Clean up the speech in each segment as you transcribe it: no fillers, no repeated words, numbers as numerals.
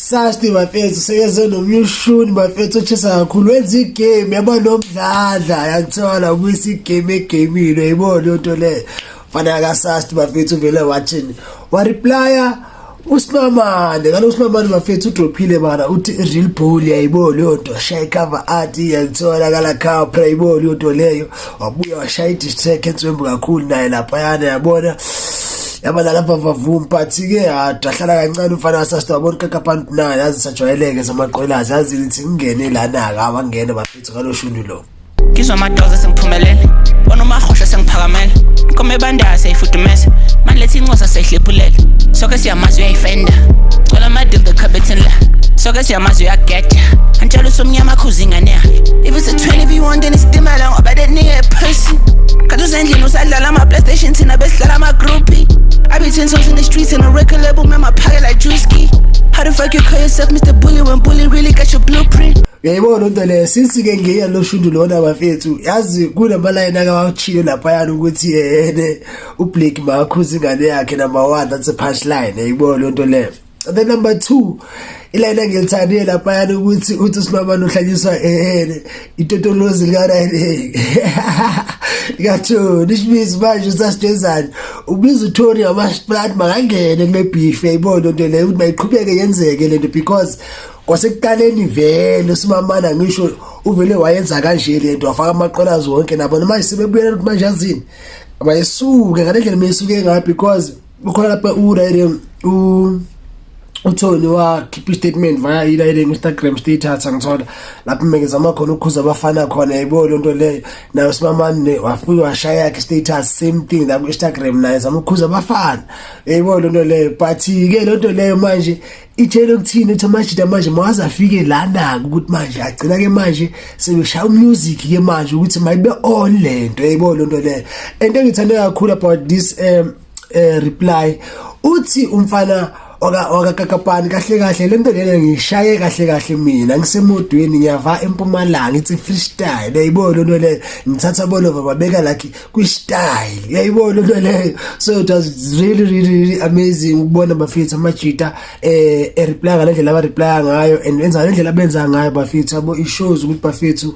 Sasti bafethu sekeze nomyushuni bafethu ochisa kakhulu wenza igame yaba nomdladla yakuthola ukuyisa igame egamini uyibona into le fana ka Sasti bafethu vele wathini wa replya uSimamane ngalo uSimamane bafethu udrophile bana uthi real ball yayibona leyo nto shaya cover art yakuthola kala khapha yayibona leyo nto leyo wabuya washaya distract etswembu kakhulu naye lapha yana yabona yabana lapha vavum party ke adahlala kancane ufana waSasti wabona kakaphantu naye yazi sajwayeleke zamaqwelazi yazi lithi ngene lana aka abangene bafethu ngalo shundu lo Ngizwa amadoza sengiphumelele bona umahosha sengiphakamela inkomo ebandayo seyifudumeza manje lethi incosa seyihlephulele soke siyamazi uyayifenda cola amadil the cabinet la soke siyamazi uyageda antshela usomnyama khuza ingane yakhe if it's a 12v1 then it's dimala ngoba that nigga a pussy kathi usendlini usadlala ama-PlayStation thina besidlala ama-groupie I be 10 songs in the streets and a record label man my pocket like Drewski. How the fuck you call yourself Mr. Bully when Bully really got your blueprint? Uyayibona into le since ke ngiya lo shundu lona bafethu yazi kunamaline akawachile lapha yana ukuthi yene uBlake makhuza ingane yakhe number 1 that's a punchline uyayibona into le. And then number 2 iline engilithandile lapha yana ukuthi uthi uSimamane uhlanyiswa itotolozi likana Gato nishimizi manje usasitshezana ubiza uThoni amashplat makangene kule beef yayibona into le ukuthi mayiqhubeke yenzeke lento because kwasekuqaleni vele uSimamane ngisho uvele wayenza kanje lento wafaka amaqolazi wonke nabo manje sebebuyela ukuthi manje yazini abayisuke ngalendlela mayisuke ngapi because ukhona lapha uThoni wa keep statement via Instagram status ngithola lapho mekeza khona ukhuza abafana khona yayibona into leyo nayo uSimamane wafika washaya yakhe status same thing la ku Instagram naye zama ukhuza abafana yayibona into leyo but ke lento leyo manje itshela ukuthini ukuthi manje mawazi afike lana ukuthi manje agcina ke manje sebeshaya music ke manje ukuthi mayibe on lento yayibona into leyo into engithanda kakhulu about this reply uthi umfana wakakakapani kahle lento lena ngishaye kahle mina ngisemodweni ngiyava eMpumalanga ithi freestyle yayibona into le ngithatha bolova babeka like kwi-style yayibona into le so it was really amazing ukubona bafethu amajita reply ngalendlela aba reply ngayo and enza ngendlela benza ngayo bafethu abo ishows ukuthi bafethu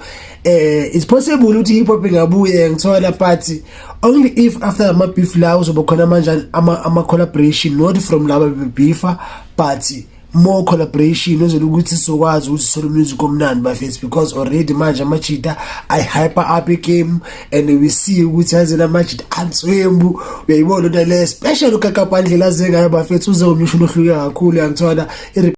it's possible ukuthi hip hop ingabuye ngithola party only if after ama beef la uzoba khona manje ama collaboration not from laba beefa but more collaboration uzela ukuthi sokwazi ukuthi solo music omnandi bafethu because already manje amajita I hyper up game and we see ukuthi yazela amajita answembu uyayibona into le special ukakaphandlela zengayo bafethu uze umsho ohluke kakhulu yangithola